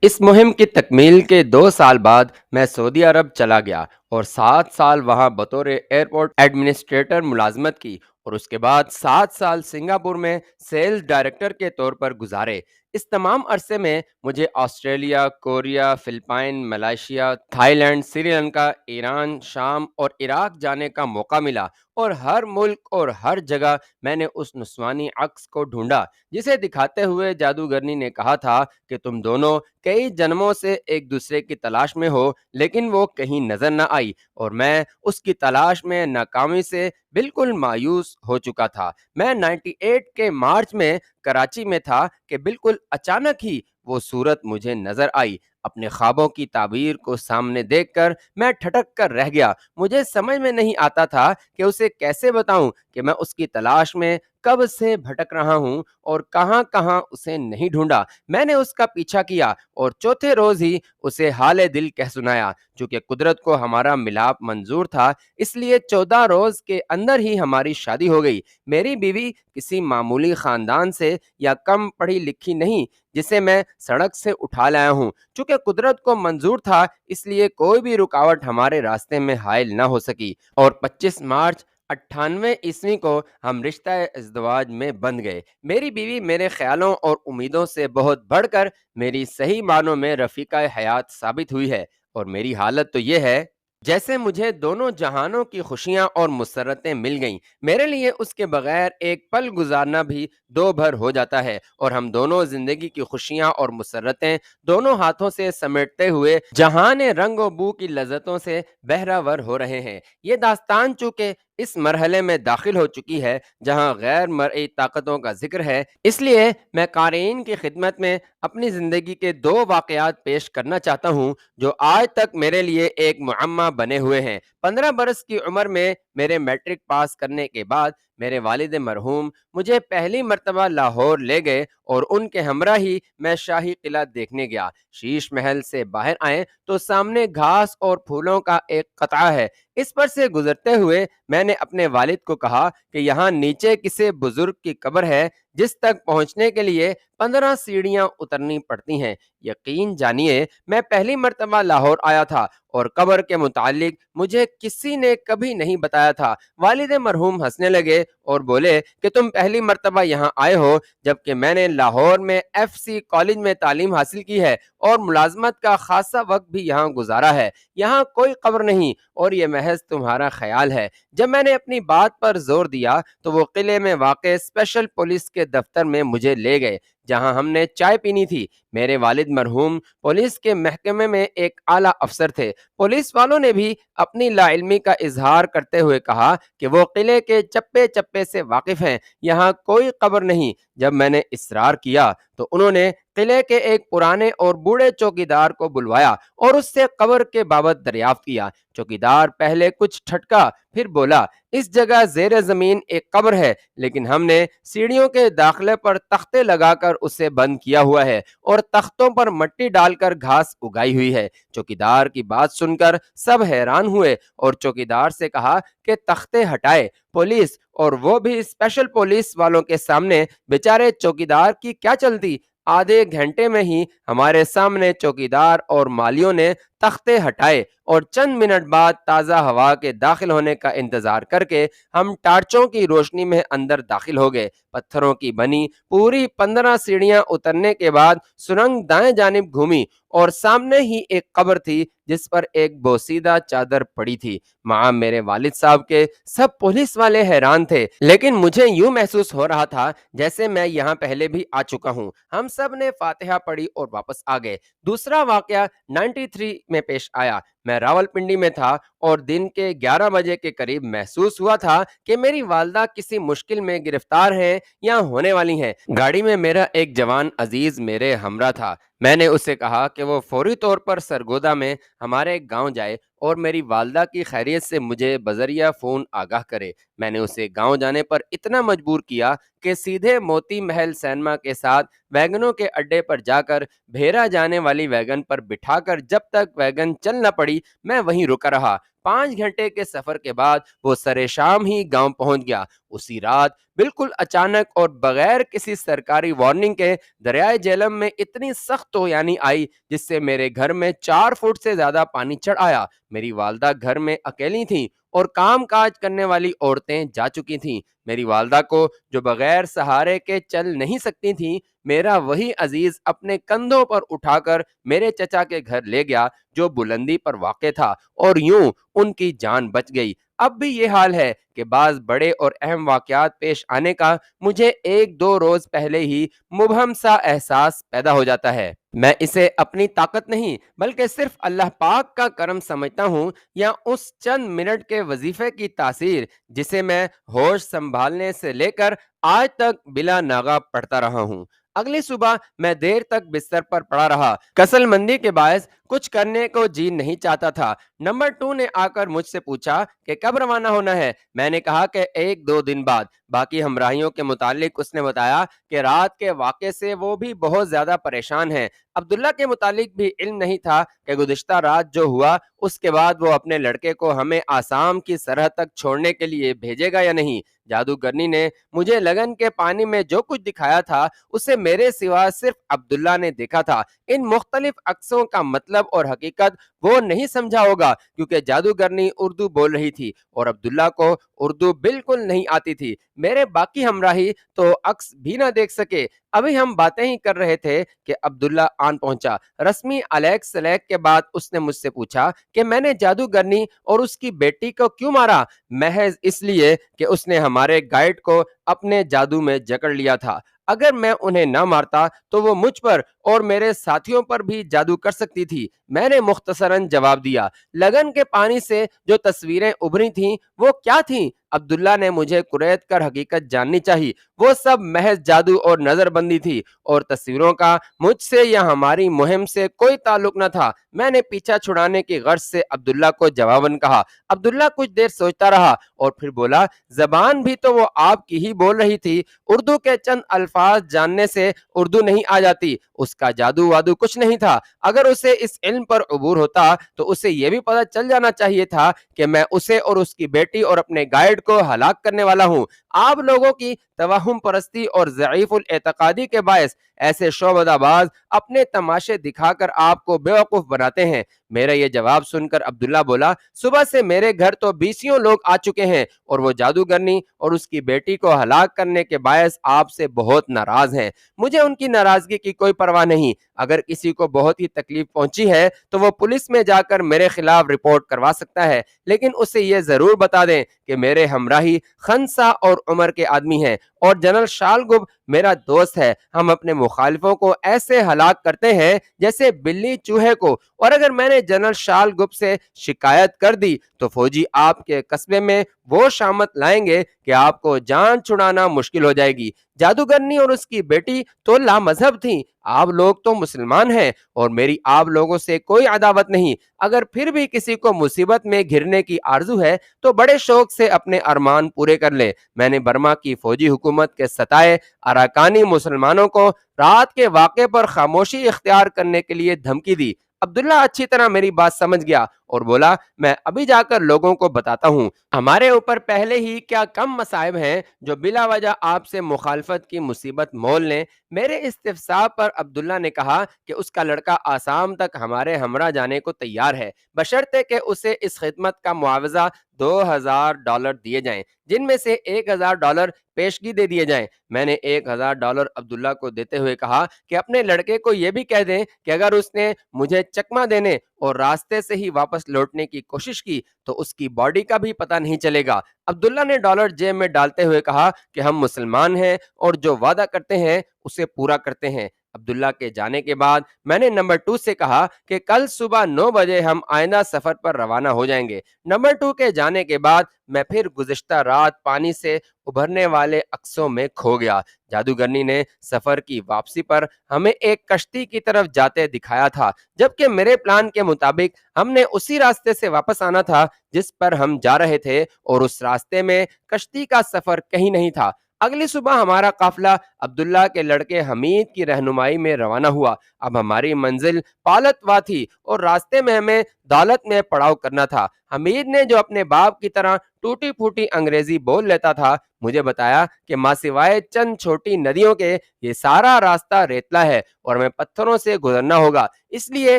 اس مہم کی تکمیل کے 2 سال بعد میں سعودی عرب چلا گیا اور 7 سال وہاں بطور ایئرپورٹ ایڈمنسٹریٹر ملازمت کی اور اس کے بعد 7 سال سنگاپور میں سیلز ڈائریکٹر کے طور پر گزارے۔ اس تمام عرصے میں مجھے Australia, Korea, Philippines, Malaysia, Thailand, Sri Lanka, ایران، شام اور عراق جانے کا موقع ملا، اور ہر ملک اور ہر جگہ میں نے اس نسوانی عکس کو ڈھونڈا جسے دکھاتے ہوئے جادوگرنی نے کہا تھا کہ تم دونوں کئی جنموں سے ایک دوسرے کی تلاش میں ہو، لیکن وہ کہیں نظر نہ آئی، اور میں اس کی تلاش میں ناکامی سے بالکل مایوس ہو چکا تھا۔ میں 98 کے مارچ میں کراچی میں تھا کہ بالکل اچانک ہی وہ صورت مجھے نظر آئی۔ اپنے خوابوں کی تعبیر کو سامنے دیکھ کر میں ٹھٹک کر رہ گیا۔ مجھے سمجھ میں نہیں آتا تھا کہ اسے کیسے بتاؤں کہ میں اس کی تلاش میں کب سے بھٹک رہا ہوں اور کہاں کہاں اسے نہیں ڈھونڈا۔ میں نے اس کا پیچھا کیا اور چوتھے روز ہی اسے حال دل کہہ سنایا۔ چونکہ قدرت کو ہمارا ملاپ منظور تھا، اس لیے 14 روز کے اندر ہی ہماری شادی ہو گئی۔ میری بیوی کسی معمولی خاندان سے یا کم پڑھی لکھی نہیں جسے میں سڑک سے اٹھا لایا ہوں۔ چونکہ قدرت کو منظور تھا، اس لیے کوئی بھی رکاوٹ ہمارے راستے میں حائل نہ ہو سکی، اور 25 مارچ 98 کو ہم رشتہ ازدواج میں بندھ گئے۔ میری بیوی میرے خیالوں اور امیدوں سے بہت بڑھ کر میری صحیح معنوں میں رفیقہ حیات ثابت ہوئی ہے، اور میری حالت تو یہ ہے جیسے مجھے دونوں جہانوں کی خوشیاں اور مسرتیں مل گئیں۔ میرے لیے اس کے بغیر ایک پل گزارنا بھی دو بھر ہو جاتا ہے، اور ہم دونوں زندگی کی خوشیاں اور مسرتیں دونوں ہاتھوں سے سمیٹتے ہوئے جہان رنگ و بو کی لذتوں سے بہرہ ور ہو رہے ہیں۔ یہ داستان چونکہ اس مرحلے میں داخل ہو چکی ہے جہاں غیر مرئی طاقتوں کا ذکر ہے، اس لیے میں قارئین کی خدمت میں اپنی زندگی کے 2 واقعات پیش کرنا چاہتا ہوں جو آج تک میرے لیے ایک معمہ بنے ہوئے ہیں۔ 15 برس کی عمر میں میرے میٹرک پاس کرنے کے بعد میرے والد مرحوم مجھے پہلی مرتبہ لاہور لے گئے، اور ان کے ہمراہ ہی میں شاہی قلعہ دیکھنے گیا۔ شیش محل سے باہر آئیں تو سامنے گھاس اور پھولوں کا ایک قطعہ ہے۔ اس پر سے گزرتے ہوئے میں نے اپنے والد کو کہا کہ یہاں نیچے کسی بزرگ کی قبر ہے جس تک پہنچنے کے لیے 15 سیڑھیاں اترنی پڑتی ہیں۔ یقین جانیے میں پہلی مرتبہ لاہور آیا تھا اور قبر کے متعلق مجھے کسی نے کبھی نہیں بتایا تھا۔ والد مرحوم ہنسنے لگے اور بولے کہ تم پہلی مرتبہ یہاں آئے ہو، جبکہ میں نے لاہور میں FCC کالج میں تعلیم حاصل کی ہے اور ملازمت کا خاصا وقت بھی یہاں گزارا ہے۔ یہاں کوئی قبر نہیں، اور یہ محض تمہارا خیال ہے۔ جب میں نے اپنی بات پر زور دیا تو وہ قلعے میں واقع اسپیشل پولیس کے دفتر میں مجھے لے گئے جہاں ہم نے چائے پینی تھی۔ میرے والد مرحوم پولیس کے محکمے میں ایک اعلیٰ افسر تھے۔ پولیس والوں نے بھی اپنی لا علمی کا اظہار کرتے ہوئے کہا کہ وہ قلعے کے چپے چپے سے واقف ہیں، یہاں کوئی قبر نہیں۔ جب میں نے اصرار کیا تو انہوں نے قلعے کے ایک پرانے اور بوڑھے چوکیدار کو بلوایا اور اس سے قبر کے بابت دریافت کیا۔ چوکیدار پہلے کچھ ٹھٹکا، پھر بولا اس جگہ زیر زمین ایک قبر ہے، لیکن ہم نے سیڑھیوں کے داخلے پر تختے لگا کر اسے بند کیا ہوا ہے اور تختوں پر مٹی ڈال کر گھاس اگائی ہوئی ہے۔ چوکیدار کی بات سن کر سب حیران ہوئے اور چوکیدار سے کہا کہ تختے ہٹائے۔ پولیس، اور وہ بھی اسپیشل پولیس والوں کے سامنے بیچارے چوکیدار کی کیا چلتی۔ آدھے گھنٹے میں ہی ہمارے سامنے چوکیدار اور مالیوں نے تختے ہٹائے، اور چند منٹ بعد تازہ ہوا کے داخل ہونے کا انتظار کر کے ہم ٹارچوں کی روشنی میں اندر داخل ہو گئے۔ پتھروں کی بنی پوری 15 سیڑھیاں اترنے کے بعد سرنگ دائیں جانب گھومی اور سامنے ہی ایک قبر تھی جس پر ایک بوسیدہ چادر پڑی تھی۔ ماں میرے والد صاحب کے سب پولیس والے حیران تھے، لیکن مجھے یوں محسوس ہو رہا تھا جیسے میں یہاں پہلے بھی آ چکا ہوں۔ ہم سب نے فاتحہ پڑھی اور واپس آ گئے۔ دوسرا واقعہ 93 میں پیش آیا۔ میں راولپنڈی میں تھا اور دن کے 11 بجے کے قریب محسوس ہوا تھا کہ میری والدہ کسی مشکل میں گرفتار ہیں یا ہونے والی ہیں۔ گاڑی میں میرا ایک جوان عزیز میرے ہمراہ تھا۔ میں نے اسے کہا کہ وہ فوری طور پر سرگودا میں ہمارے گاؤں جائے اور میری والدہ کی خیریت سے مجھے بذریعہ فون آگاہ کرے۔ میں نے اسے گاؤں جانے پر اتنا مجبور کیا کہ سیدھے موتی محل سینما کے ساتھ ویگنوں کے اڈے پر جا کر بھیرا جانے والی ویگن پر بٹھا کر جب تک ویگن چل نہ پڑی میں وہیں رکا رہا۔ 5 گھنٹے کے سفر کے بعد وہ سر شام ہی گاؤں پہنچ گیا۔ اسی رات بالکل اچانک اور بغیر کسی سرکاری وارننگ کے دریائے جہلم میں اتنی سخت طوفانی آئی جس سے میرے گھر میں 4 فٹ سے زیادہ پانی چڑھ آیا۔ میری والدہ گھر میں اکیلی تھیں اور کام کاج کرنے والی عورتیں جا چکی تھیں۔ میری والدہ کو جو بغیر سہارے کے چل نہیں سکتی تھیں، میرا وہی عزیز اپنے کندھوں پر اٹھا کر میرے چچا کے گھر لے گیا جو بلندی پر واقع تھا، اور یوں ان کی جان بچ گئی۔ اب بھی یہ حال ہے کہ بعض بڑے اور اہم واقعات پیش آنے کا مجھے 1-2 روز پہلے ہی مبہم سا احساس پیدا ہو جاتا ہے۔ میں اسے اپنی طاقت نہیں بلکہ صرف اللہ پاک کا کرم سمجھتا ہوں، یا اس چند منٹ کے وظیفے کی تاثیر جسے میں ہوش سنبھالنے سے لے کر آج تک بلا ناغہ پڑھتا رہا ہوں۔ اگلی صبح میں دیر تک بستر پر پڑا رہا، کسل مندی کے باعث کچھ کرنے کو جی نہیں چاہتا تھا۔ نمبر 2 نے آ کر مجھ سے پوچھا کہ کب روانہ ہونا ہے۔ میں نے کہا کہ 1-2 دن بعد۔ باقی ہمراہیوں کے متعلق اس نے بتایا کہ رات کے واقعے سے وہ بھی بہت زیادہ پریشان ہیں۔ عبداللہ کے متعلق بھی علم نہیں تھا کہ گزشتہ رات جو ہوا اس کے بعد وہ اپنے لڑکے کو ہمیں آسام کی سرحد تک چھوڑنے کے لیے بھیجے گا یا نہیں۔ جادوگرنی نے مجھے لگن کے پانی میں جو کچھ دکھایا تھا اسے میرے سوا صرف عبداللہ نے دیکھا تھا۔ ان مختلف عکسوں کا مطلب اور حقیقت وہ نہیں سمجھا ہوگا کیونکہ جادوگرنی اردو بول رہی تھی اور عبداللہ کو اردو بالکل نہیں آتی تھی۔ میرے باقی ہمراہی تو عکس بھی نہ دیکھ سکے۔ ابھی ہم باتیں ہی کر رہے تھے کہ عبداللہ آن پہنچا۔ رسمی علیک سلیک کے بعد اس نے مجھ سے پوچھا کہ میں نے جادوگرنی اور اس کی بیٹی کو کیوں مارا؟ محض اس لیے کہ اس نے ہمارے گائیڈ کو اپنے جادو میں جکڑ لیا تھا۔ اگر میں انہیں نہ مارتا تو وہ مجھ پر اور میرے ساتھیوں پر بھی جادو کر سکتی تھی۔ میں نے مختصراً جواب دیا۔ لگن کے پانی سے جو تصویریں ابھری تھیں وہ کیا تھیں؟ عبداللہ نے مجھے کریت کر حقیقت جاننی چاہی۔ وہ سب محض جادو اور نظر بندی تھی، اور تصویروں کا مجھ سے یا ہماری مہم سے کوئی تعلق نہ تھا۔ میں نے پیچھا چھڑانے کی غرض سے عبداللہ کو جواباً کہا۔ عبداللہ کچھ دیر سوچتا رہا اور پھر بولا، زبان بھی تو وہ آپ کی ہی بول رہی تھی۔ اردو کے چند الفاظ جاننے سے اردو نہیں آ جاتی۔ اس کا جادو وادو کچھ نہیں تھا۔ اگر اسے اس علم پر عبور ہوتا تو اسے یہ بھی پتہ چل جانا چاہیے تھا کہ میں اسے اور اس کی بیٹی اور اپنے گائیڈ کو ہلاک کرنے والا ہوں۔ آپ لوگوں کی توہم پرستی اور ضعیف الاعتقادی کے باعث ایسے شعبدہ باز اپنے تماشے دکھا کر آپ کو بیوقوف بناتے ہیں۔ میرا یہ جواب سن کر عبداللہ بولا، صبح سے میرے گھر تو 20 لوگ آ چکے ہیں اور وہ جادوگرنی اور اس کی بیٹی کو ہلاک کرنے کے باعث آپ سے بہت ناراض ہیں۔ مجھے ان کی ناراضگی کی کوئی پرواہ نہیں۔ اگر کسی کو بہت ہی تکلیف پہنچی ہے تو وہ پولیس میں جا کر میرے خلاف رپورٹ کروا سکتا ہے، لیکن اسے یہ ضرور بتا دیں کہ میرے ہمراہی خنسا اور عمر کے آدمی ہیں اور جنرل شالگب میرا دوست ہے۔ ہم اپنے مخالفوں کو ایسے ہلاک کرتے ہیں جیسے بلی چوہے کو، اور اگر میں نے جنرل شالگب سے شکایت کر دی تو فوجی آپ کے قصبے میں وہ شامت لائیں گے کہ آپ کو جان چھڑانا مشکل ہو جائے گی۔ جادوگرنی اور اس کی بیٹی تو لامذہب تھیں، آپ لوگ تو مسلمان ہیں، اور میری آپ لوگوں سے کوئی عداوت نہیں۔ اگر پھر بھی کسی کو مصیبت میں گھرنے کی آرزو ہے تو بڑے شوق سے اپنے ارمان پورے کر لے۔ میں نے برما کی فوجی حکومت کے ستائے اراکانی مسلمانوں کو رات کے واقعے پر خاموشی اختیار کرنے کے لیے دھمکی دی۔ عبداللہ اچھی طرح میری بات سمجھ گیا اور بولا، میں ابھی جا کر لوگوں کو بتاتا ہوں۔ ہمارے اوپر پہلے ہی کیا کم مصائب ہیں جو بلا وجہ آپ سے مخالفت کی مصیبت مول لیں۔ میرے استفسار پر عبداللہ نے کہا کہ اس کا لڑکا آسام تک ہمارے ہمراہ جانے کو تیار ہے، بشرطے کہ اسے اس خدمت کا معاوضہ $2000 دیے جائیں، جن میں سے $1000 پیشگی دے دیے جائیں۔ میں نے $1000 عبداللہ کو دیتے ہوئے کہا کہ اپنے لڑکے کو یہ بھی کہہ دیں کہ اگر اس نے مجھے چکما دینے اور راستے سے ہی واپس لوٹنے کی کوشش کی تو اس کی باڈی کا بھی پتہ نہیں چلے گا۔ عبداللہ نے ڈالر جیب میں ڈالتے ہوئے کہا کہ ہم مسلمان ہیں اور جو وعدہ کرتے ہیں اسے پورا کرتے ہیں۔ عبداللہ کے جانے کے بعد میں نے نمبر 2 سے کہا کہ کل صبح 9 بجے ہم آئندہ سفر پر روانہ ہو جائیں گے۔ نمبر 2 کے جانے کے بعد میں پھر گزشتہ رات پانی سے ابھرنے والے عکسوں میں کھو گیا۔ جادوگرنی نے سفر کی واپسی پر ہمیں ایک کشتی کی طرف جاتے دکھایا تھا، جبکہ میرے پلان کے مطابق ہم نے اسی راستے سے واپس آنا تھا جس پر ہم جا رہے تھے، اور اس راستے میں کشتی کا سفر کہیں نہیں تھا۔ اگلی صبح ہمارا قافلہ عبداللہ کے لڑکے حمید کی رہنمائی میں روانہ ہوا۔ اب ہماری منزل پالتوا تھی اور راستے میں ہمیں دولت میں پڑاؤ کرنا تھا۔ حمید نے، جو اپنے باپ کی طرح ٹوٹی پھوٹی انگریزی بول لیتا تھا، مجھے بتایا کہ ماں سوائے چند چھوٹی ندیوں کے یہ سارا راستہ ریتلا ہے اور ہمیں پتھروں سے گزرنا ہوگا، اس لیے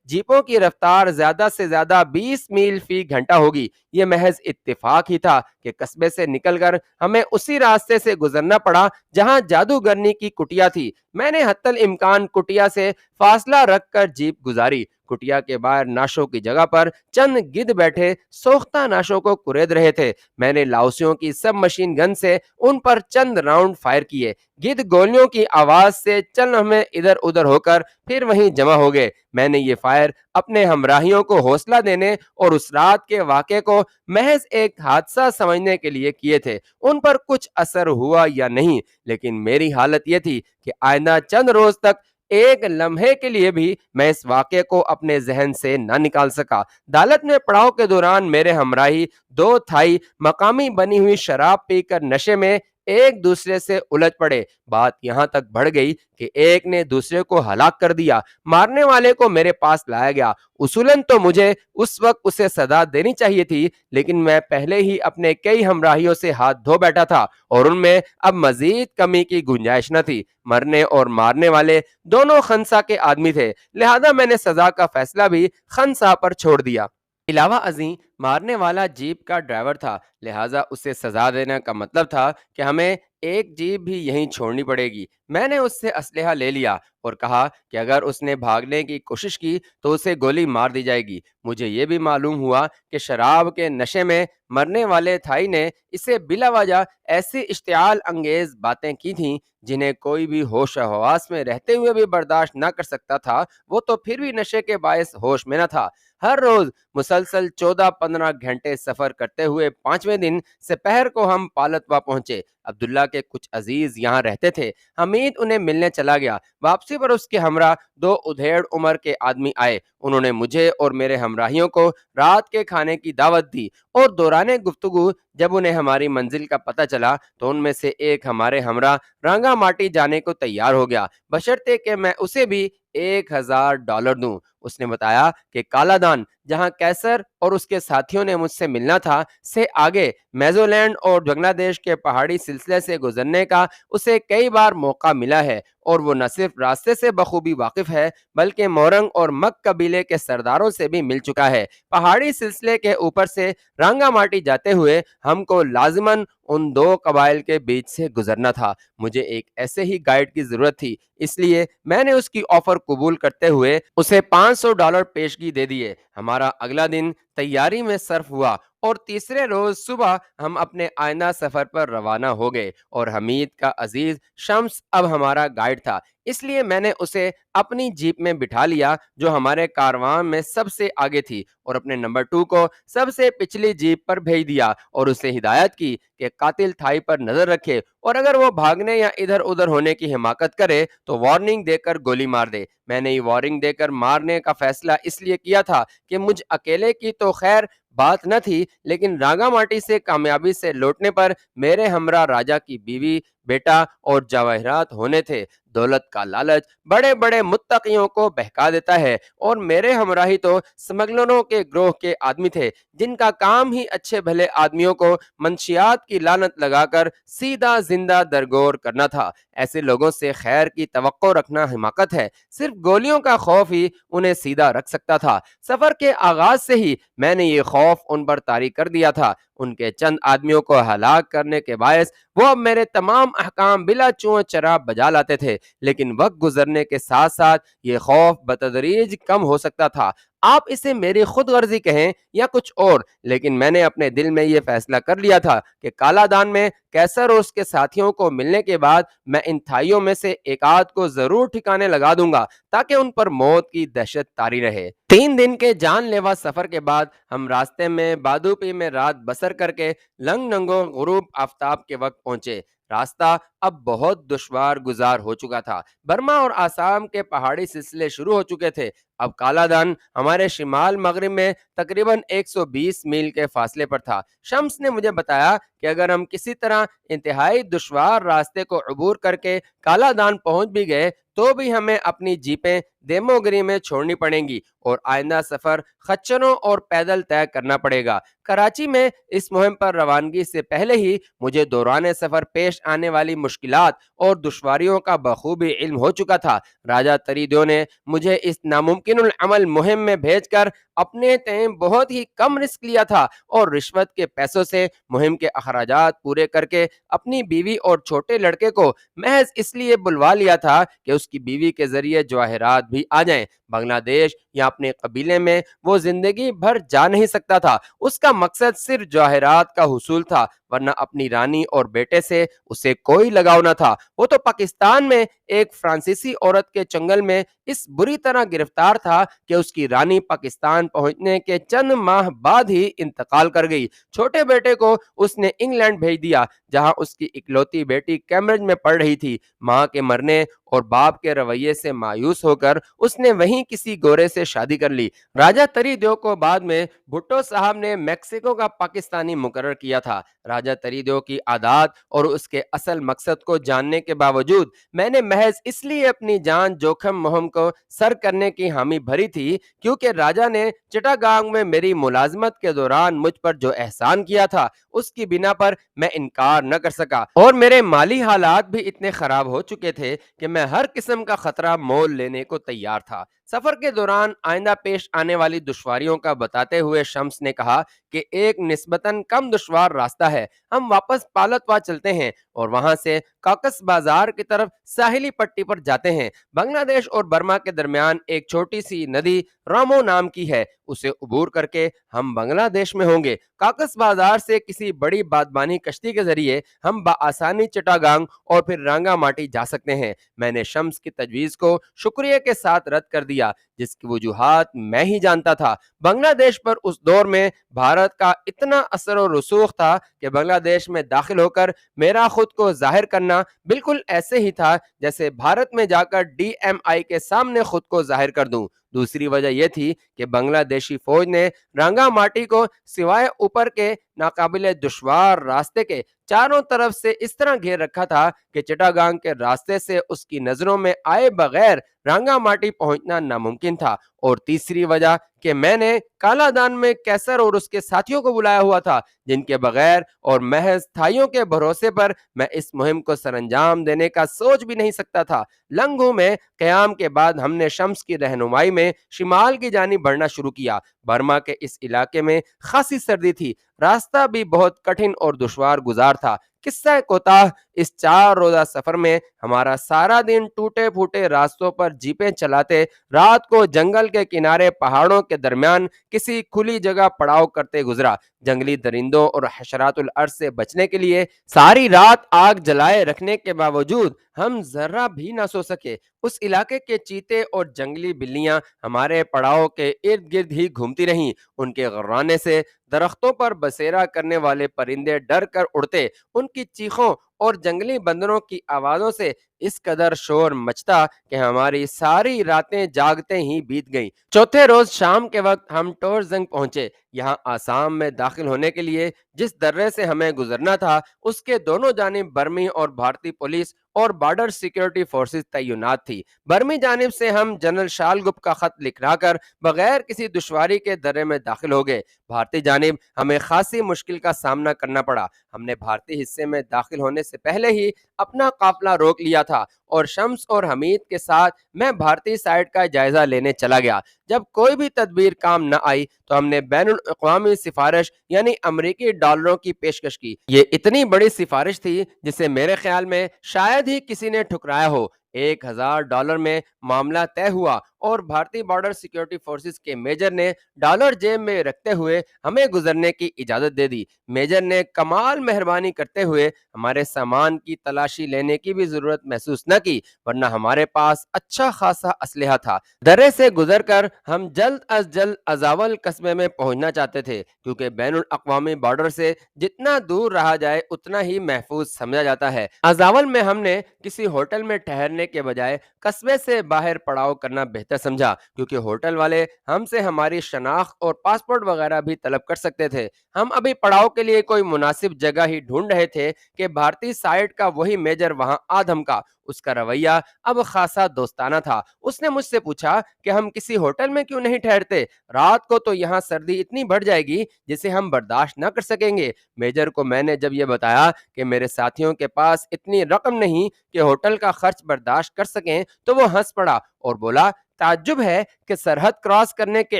جیپوں کی رفتار زیادہ سے زیادہ 20 میل فی گھنٹہ ہوگی۔ یہ محض اتفاق ہی تھا کہ قصبے سے نکل کر ہمیں اسی راستے سے گزرنا پڑا جہاں جادوگرنی کی کٹیا تھی۔ میں نے حتی الامکان کٹیا سے فاصلہ رکھ کر جیپ گزاری۔ کٹیا کے باہر ناشوں کی جگہ پر چند گدھ بیٹھے سوختہ ناشوں کو کرید رہے تھے۔ میں نے لاؤسیوں کی سب مشین گن سے ان پر چند راؤنڈ فائر کیے۔ گدھ گولیوں کی آواز سے چند ہمیں ادھر ادھر ہو کر پھر وہیں جمع ہو گئے۔ میں نے یہ فائر اپنے ہمراہیوں کو حوصلہ دینے اور اس رات کے واقعے کو محض ایک حادثہ سمجھنے کے لیے کیے تھے۔ ان پر کچھ اثر ہوا یا نہیں، لیکن میری حالت یہ تھی کہ آئندہ چند روز تک ایک لمحے کے لیے بھی میں اس واقعے کو اپنے ذہن سے نہ نکال سکا۔ دالت میں پڑاؤ کے دوران میرے ہمراہی دو تھائی مقامی بنی ہوئی شراب پی کر نشے میں ایک دوسرے سے الجھ پڑے۔ بات یہاں تک بڑھ گئی کہ ایک نے دوسرے کو ہلاک کر دیا۔ مارنے والے کو میرے پاس لایا گیا۔ اصولاً تو مجھے اس وقت اسے سزا دینی چاہیے تھی، لیکن میں پہلے ہی اپنے کئی ہمراہیوں سے ہاتھ دھو بیٹھا تھا اور ان میں اب مزید کمی کی گنجائش نہ تھی۔ مرنے اور مارنے والے دونوں خنسا کے آدمی تھے، لہذا میں نے سزا کا فیصلہ بھی خنسا پر چھوڑ دیا۔ علاوہ ازیں مارنے والا جیپ کا ڈرائیور تھا، لہٰذا اسے سزا دینے کا مطلب تھا کہ ہمیں ایک جیپ بھی یہیں چھوڑنی پڑے گی۔ میں نے اس سے اسلحہ لے لیا اور کہا کہ اگر اس نے بھاگنے کی کوشش کی تو اسے گولی مار دی جائے گی۔ مجھے یہ بھی معلوم ہوا کہ شراب کے نشے میں مرنے والے تھائی نے اسے بلا وجہ ایسی اشتعال انگیز باتیں کی تھیں جنہیں کوئی بھی ہوش و حواس میں رہتے ہوئے بھی برداشت نہ کر سکتا تھا۔ وہ تو پھر بھی نشے کے باعث ہوش میں نہ تھا۔ ہر روز مسلسل 14-15 گھنٹے سفر کرتے ہوئے 5ویں دن سپہر کو ہم پالتوا پہنچے۔ عبداللہ کے کچھ عزیز یہاں رہتے تھے۔ حمید انہیں ملنے چلا گیا۔ واپسی پر اس کے ہمراہ دو ادھیڑ عمر کے آدمی آئے۔ انہوں نے مجھے اور میرے ہمراہیوں کو رات کے کھانے کی دعوت دی اور دوران گفتگو جب انہیں ہماری منزل کا پتہ چلا تو ان میں سے ایک ہمارے ہمراہ رانگا ماٹی جانے کو تیار ہو گیا، بشرطے کہ میں اسے بھی $1000 دوں۔ اس نے بتایا کہ کالا دان، جہاں کیسر اور اس کے ساتھیوں نے مجھ سے ملنا تھا، سے آگے میزولینڈ اور بنگلہ دیش کے پہاڑی سلسلے سے گزرنے کا اسے کئی بار موقع ملا ہے اور وہ نہ صرف راستے سے بخوبی واقف ہے بلکہ مورنگ اور مک قبیلے کے سرداروں سے بھی مل چکا ہے۔ پہاڑی سلسلے کے اوپر سے رانگا ماٹی جاتے ہوئے ہم کو لازماً ان دو قبائل کے بیچ سے گزرنا تھا۔ مجھے ایک ایسے ہی گائیڈ کی ضرورت تھی، اس لیے میں نے اس کی آفر قبول کرتے ہوئے اسے $500 پیشگی دے دیے۔ ہمارا اگلا دن تیاری میں صرف ہوا اور تیسرے روز صبح ہم اپنے آئندہ سفر پر روانہ ہو گئے اور حمید کا عزیز شمس اب ہمارا گائیڈ تھا، اس لیے میں نے اسے اپنی جیپ میں بٹھا لیا جو ہمارے کاروان میں سب سے آگے تھی اور اپنے نمبر 2 کو سب سے پچھلی جیپ پر بھیج دیا اور اسے ہدایت کی کہ قاتل تھائی پر نظر رکھے اور اگر وہ بھاگنے یا ادھر ادھر ہونے کی حماقت کرے تو وارننگ دے کر گولی مار دے۔ میں نے یہ وارننگ دے کر مارنے کا فیصلہ اس لیے کیا تھا کہ مجھ اکیلے کی تو خیر بات نہ تھی، لیکن رانگا ماٹی سے کامیابی سے لوٹنے پر میرے ہمراہ راجا کی بیوی، بیٹا اور جواہرات ہونے تھے۔ دولت کا لالچ بڑے بڑے متقیوں کو بہکا دیتا ہے اور میرے ہمراہی تو سمگلروں کے گروہ کے آدمی تھے جن کا کام ہی اچھے بھلے آدمیوں کو منشیات کی لعنت لگا کر سیدھا زندہ درگور کرنا تھا۔ ایسے لوگوں سے خیر کی توقع رکھنا حماقت ہے، صرف گولیوں کا خوف ہی انہیں سیدھا رکھ سکتا تھا۔ سفر کے آغاز سے ہی میں نے یہ خوف ان پر طاری کر دیا تھا۔ ان کے چند آدمیوں کو ہلاک کرنے کے باعث وہ اب میرے تمام احکام بلا چوں چرا بجا لاتے تھے، لیکن وقت گزرنے کے ساتھ ساتھ یہ خوف بتدریج کم ہو سکتا تھا۔ آپ اسے میری خود غرضی کہیں یا کچھ اور، لیکن میں نے اپنے دل میں یہ فیصلہ کر لیا تھا کہ کالا دان میں کیسر اور اس کے ساتھیوں کو ملنے کے بعد میں ان تھائیوں میں سے ایک آدھ کو ضرور ٹھکانے لگا دوں گا تاکہ ان پر موت کی دہشت طاری رہے۔ 3 دن کے جان لیوا سفر کے بعد ہم راستے میں بادوپی میں رات بسر کر کے لنگ ننگو غروب آفتاب کے وقت پہنچے۔ راستہ اب بہت دشوار گزار ہو چکا تھا۔ برما اور آسام کے پہاڑی سلسلے شروع ہو چکے تھے۔ اب کالا دان ہمارے شمال مغرب میں تقریباً 120 میل کے فاصلے پر تھا۔ شمس نے مجھے بتایا کہ اگر ہم کسی طرح انتہائی دشوار راستے کو عبور کر کے کالا دان پہنچ بھی گئے تو بھی ہمیں اپنی جیپیں دیموگری میں چھوڑنی پڑیں گی اور آئندہ سفر خچروں اور پیدل طے کرنا پڑے گا۔ کراچی میں اس مہم پر روانگی سے پہلے ہی مجھے دوران سفر پیش آنے والی مشکلات اور دشواریوں کا بخوبی علم ہو چکا تھا۔ راجہ تریدیو نے مجھے اس ناممکن العمل مہم میں بھیج کر اپنے تئیں بہت ہی کم رسک لیا تھا اور رشوت کے پیسوں سے مہم کے اخراجات پورے کر کے اپنی بیوی اور چھوٹے لڑکے کو محض اس لیے بلوا لیا تھا کہ اس کی بیوی کے ذریعے جواہرات بھی آ جائیں۔ بنگلہ دیش یا اپنے قبیلے میں وہ زندگی بھر جا نہیں سکتا تھا۔ اس کا مقصد صرف جواہرات کا حصول تھا، ورنہ اپنی رانی اور بیٹے سے اسے کوئی لگاؤ نہ تھا۔ وہ تو پاکستان میں ایک فرانسیسی عورت کے چنگل میں اس بری طرح گرفتار تھا کہ اس کی رانی پاکستان پہنچنے کے چند ماہ بعد ہی انتقال کر گئی۔ چھوٹے بیٹے کو اس نے انگلینڈ بھیج دیا، جہاں اس کی اکلوتی بیٹی کیمبرج میں پڑھ رہی تھی۔ ماں کے مرنے اور باپ کے رویے سے مایوس ہو کر اس نے وہیں کسی گورے سے شادی کر لی۔ راجہ تریدیو کو بعد میں بھٹو صاحب نے میکسیکو کا پاکستانی مقرر کیا تھا۔ راجہ تریدیو کی عادات اور اس کے اصل مقصد کو جاننے کے باوجود میں نے محض اس لیے اپنی جان جوخم مہم کو سر کرنے کی حامی بھری تھی کیونکہ راجہ نے چٹاگانگ میں میری ملازمت کے دوران مجھ پر جو احسان کیا تھا اس کی بنا پر میں انکار نہ کر سکا، اور میرے مالی حالات بھی اتنے خراب ہو چکے تھے کہ میں ہر قسم کا خطرہ مول لینے کو تیار تھا۔ سفر کے دوران آئندہ پیش آنے والی دشواریوں کا بتاتے ہوئے شمس نے کہا کہ ایک نسبتاً کم دشوار راستہ ہے۔ ہم واپس پالتوا چلتے ہیں اور وہاں سے کاکس بازار کی طرف ساحلی پٹی پر جاتے ہیں۔ بنگلہ دیش اور برما کے درمیان ایک چھوٹی سی ندی رامو نام کی ہے، اسے عبور کر کے ہم بنگلہ دیش میں ہوں گے۔ کاکس بازار سے کسی بڑی بادبانی کشتی کے ذریعے ہم بآسانی چٹاگانگ اور پھر رانگا ماٹی جا سکتے ہیں۔ میں نے شمس کی تجویز کو شکریہ کے ساتھ رد کر دیا، جس کی وجوہات میں ہی جانتا تھا۔ بنگلہ دیش پر اس دور میں بھارت کا اتنا اثر و رسوخ تھا کہ بنگلہ دیش میں داخل ہو کر میرا خود کو ظاہر کرنا بالکل ایسے ہی تھا جیسے بھارت میں جا کر ڈی ایم آئی کے سامنے خود کو ظاہر کر دوں۔ دوسری وجہ یہ تھی کہ بنگلہ دیشی فوج نے رانگا ماٹی کو سوائے اوپر کے ناقابل دشوار راستے کے چاروں طرف سے اس طرح گھیر رکھا تھا کہ چٹاگانگ کے راستے سے اس کی نظروں میں آئے بغیر رانگا ماٹی پہنچنا ناممکن تھا۔ اور تیسری وجہ کہ میں نے کالا دان میں کیسر اور اس کے ساتھیوں کو بلایا ہوا تھا، جن کے بغیر اور محض تھائیوں کے بھروسے پر میں اس مہم کو سر انجام دینے کا سوچ بھی نہیں سکتا تھا۔ لنگھو میں قیام کے بعد ہم نے شمس کی رہنمائی میں شمال کی جانب بڑھنا شروع کیا۔ برما کے اس علاقے میں خاصی سردی تھی، راستہ بھی بہت کٹھن اور دشوار گزار تھا۔ قصہ کوتاہ، اس 4 روزہ سفر میں ہمارا سارا دن ٹوٹے پھوٹے راستوں پر جیپیں چلاتے، رات کو جنگل کے کنارے پہاڑوں کے درمیان کسی کھلی جگہ پڑاؤ کرتے گزرا۔ جنگلی درندوں اور حشرات الارض سے بچنے کے لیے ساری رات آگ جلائے رکھنے کے باوجود ہم ذرہ بھی نہ سو سکے۔ اس علاقے کے چیتے اور جنگلی بلیاں ہمارے پڑاؤ کے ارد گرد ہی گھومتی رہیں۔ ان کے غرانے سے درختوں پر بسیرا کرنے والے پرندے ڈر کر اڑتے، ان کی چیخوں اور جنگلی بندروں کی آوازوں سے اس قدر شور مچتا کہ ہماری ساری راتیں جاگتے ہی بیت گئیں۔ چوتھے روز شام کے وقت ہم ٹورزنگ پہنچے۔ یہاں آسام میں داخل ہونے کے لیے جس درے سے ہمیں گزرنا تھا اس کے دونوں جانب برمی اور بھارتی پولیس اور بارڈر سیکیورٹی فورسز تعینات تھی۔ برمی جانب سے ہم جنرل شال گپ کا خط لکھا کر بغیر کسی دشواری کے درے میں داخل ہو گئے۔ بھارتی جانب ہمیں خاصی مشکل کا سامنا کرنا پڑا۔ ہم نے بھارتی حصے میں داخل ہونے سے پہلے ہی اپنا قافلہ روک لیا تھا اور شمس اور حمید کے ساتھ میں بھارتی سائٹ کا جائزہ لینے چلا گیا۔ جب کوئی بھی تدبیر کام نہ آئی تو ہم نے بین الاقوامی سفارش یعنی امریکی ڈالروں کی پیشکش کی۔ یہ اتنی بڑی سفارش تھی جسے میرے خیال میں شاید ہی کسی نے ٹھکرایا ہو۔ $1000 میں معاملہ طے ہوا اور بھارتی بارڈر سیکیورٹی فورسز کے میجر نے ڈالر جیب میں رکھتے ہوئے ہمیں گزرنے کی اجازت دے دی۔ میجر نے کمال مہربانی کرتے ہوئے ہمارے سامان کی تلاشی لینے کی بھی ضرورت محسوس نہ کی، ورنہ ہمارے پاس اچھا خاصا اسلحہ تھا۔ درے سے گزر کر ہم جلد از جلد ازاول قصبے میں پہنچنا چاہتے تھے، کیونکہ بین الاقوامی بارڈر سے جتنا دور رہا جائے اتنا ہی محفوظ سمجھا جاتا ہے۔ ازاول میں ہم نے کسی ہوٹل میں ٹھہرنے کے بجائے قصبے سے باہر پڑاؤ کرنا بہتر سمجھا، کیونکہ ہوٹل والے ہم سے ہماری شناخت اور پاسپورٹ وغیرہ بھی طلب کر سکتے تھے۔ ہم ابھی پڑاؤ کے لیے کوئی مناسب جگہ ہی ڈھونڈ رہے تھے کہ بھارتی سائٹ کا وہی میجر وہاں آ دھمکا۔ اس کا رویہ اب خاصا دوستانہ تھا۔ اس نے مجھ سے پوچھا کہ ہم کسی ہوٹل میں کیوں نہیں ٹھہرتے؟ رات کو تو یہاں سردی اتنی بڑھ جائے گی جسے ہم برداشت نہ کر سکیں گے۔ میجر کو میں نے جب یہ بتایا کہ میرے ساتھیوں کے پاس اتنی رقم نہیں کہ ہوٹل کا خرچ برداشت کر سکیں تو وہ ہنس پڑا اور بولا، تعجب ہے کہ سرحد کراس کرنے کے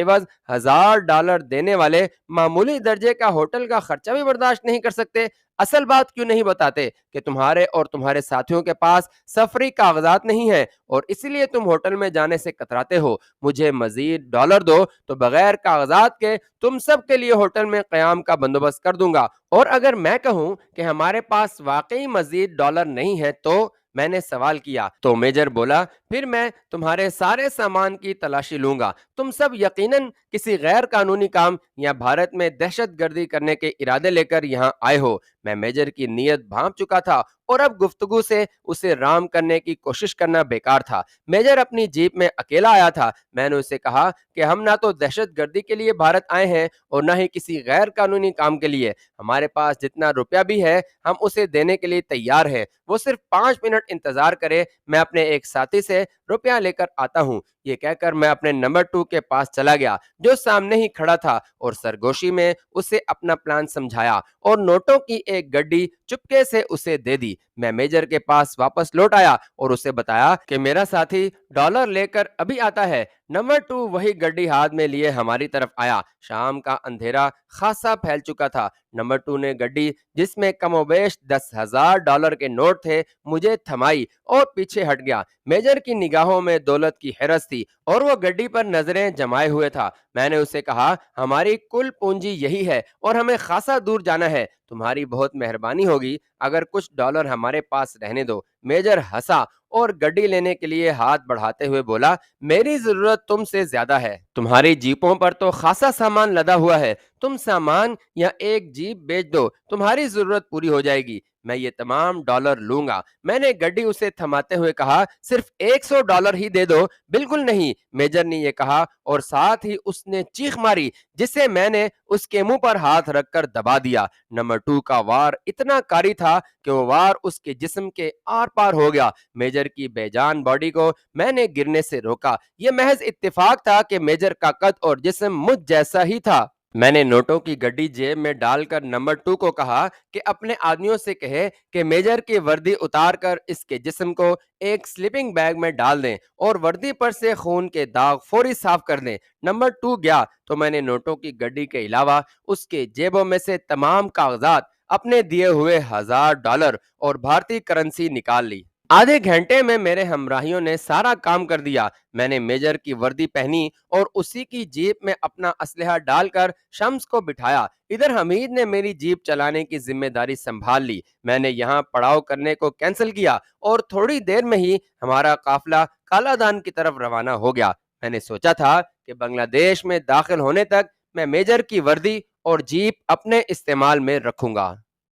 عوض $1000 دینے والے معمولی درجے کا ہوٹل کا خرچہ بھی برداشت نہیں کر سکتے۔ اصل بات کیوں نہیں بتاتے کہ تمہارے اور تمہارے ساتھیوں کے پاس سفری کاغذات نہیں ہیں اور اسی لیے تم ہوٹل میں جانے سے کتراتے ہو؟ مجھے مزید ڈالر دو تو بغیر کاغذات کے تم سب کے لیے ہوٹل میں قیام کا بندوبست کر دوں گا، اور اگر میں کہوں کہ ہمارے پاس واقعی مزید ڈالر نہیں ہے تو؟ میں نے سوال کیا تو میجر بولا، پھر میں تمہارے سارے سامان کی تلاشی لوں گا۔ تم سب یقیناً کسی غیر قانونی کام یا بھارت میں دہشت گردی کرنے کے ارادے لے کر یہاں آئے ہو۔ میں میجر کی نیت بھانپ چکا تھا اور اب گفتگو سے اسے رام کرنے کی کوشش کرنا بیکار تھا۔ میجر اپنی جیپ میں اکیلا آیا تھا۔ میں نے اسے کہا کہ ہم نہ تو دہشت گردی کے لیے بھارت آئے ہیں اور نہ ہی کسی غیر قانونی کام کے لیے۔ ہمارے پاس جتنا روپیہ بھی ہے ہم اسے دینے کے لیے تیار ہیں۔ وہ صرف 5 منٹ انتظار کرے، میں اپنے ایک ساتھی سے روپیہ لے کر آتا ہوں۔ یہ کہہ کر میں اپنے نمبر 2 کے پاس چلا گیا جو سامنے ہی کھڑا تھا اور سرگوشی میں اسے اپنا پلان سمجھایا اور نوٹوں کی ایک گڈی چپکے سے اسے دے دی۔ میں میجر کے پاس واپس لوٹ آیا اور اسے بتایا کہ میرا ساتھی ڈالر لے کر ابھی آتا ہے۔ نمبر 2 وہی گڈی ہاتھ میں لیے ہماری طرف آیا۔ شام کا اندھیرا خاصا پھیل چکا تھا۔ نمبر 2 نے گڈی جس میں کم و بیش $10,000 کے نوٹ تھے مجھے تھمائی اور پیچھے ہٹ گیا۔ میجر کی نگاہوں میں دولت کی حرس تھی اور وہ گڈی پر نظریں جمائے ہوئے تھا۔ میں نے اسے کہا، ہماری کل پونجی یہی ہے اور ہمیں خاصا دور جانا ہے۔ تمہاری بہت مہربانی ہوگی اگر کچھ ڈالر ہمارے پاس رہنے دو۔ میجر ہنسا اور گڈی لینے کے لیے ہاتھ بڑھاتے ہوئے بولا، میری ضرورت تم سے زیادہ ہے۔ تمہاری جیپوں پر تو خاصا سامان لدا ہوا ہے۔ تم سامان یا ایک جیپ بیچ دو، تمہاری ضرورت پوری ہو جائے گی۔ میں یہ تمام ڈالر لوں گا۔ میں نے گڈی اسے تھماتے ہوئے کہا، صرف $100 ہی دے دو۔ بالکل نہیں، میجر نے یہ کہا اور ساتھ ہی اس نے چیخ ماری جسے میں نے اس کے منہ پر ہاتھ رکھ کر دبا دیا۔ نمبر 2 کا وار اتنا کاری تھا کہ وہ وار اس کے جسم کے آر پار ہو گیا۔ میجر کی بے جان باڈی کو میں نے گرنے سے روکا۔ یہ محض اتفاق تھا کہ میجر کا قد اور جسم مجھ جیسا ہی تھا۔ میں نے نوٹوں کی گڈی جیب میں ڈال کر نمبر 2 کو کہا کہ اپنے آدمیوں سے کہے کہ میجر کی وردی اتار کر اس کے جسم کو ایک سلیپنگ بیگ میں ڈال دیں اور وردی پر سے خون کے داغ فوری صاف کر دیں۔ نمبر 2 گیا تو میں نے نوٹوں کی گڈی کے علاوہ اس کے جیبوں میں سے تمام کاغذات، اپنے دیے ہوئے $1000 اور بھارتی کرنسی نکال لی۔ آدھے گھنٹے میں میرے ہمراہیوں نے سارا کام کر دیا۔ میں نے میجر کی وردی پہنی اور اسی کی جیپ میں اپنا اسلحہ ڈال کر شمس کو بٹھایا۔ ادھر حمید نے میری جیپ چلانے کی ذمہ داری سنبھال لی۔ میں نے یہاں پڑاؤ کرنے کو کینسل کیا اور تھوڑی دیر میں ہی ہمارا قافلہ کالا دان کی طرف روانہ ہو گیا۔ میں نے سوچا تھا کہ بنگلہ دیش میں داخل ہونے تک میں میجر کی وردی اور جیپ اپنے استعمال میں رکھوں گا۔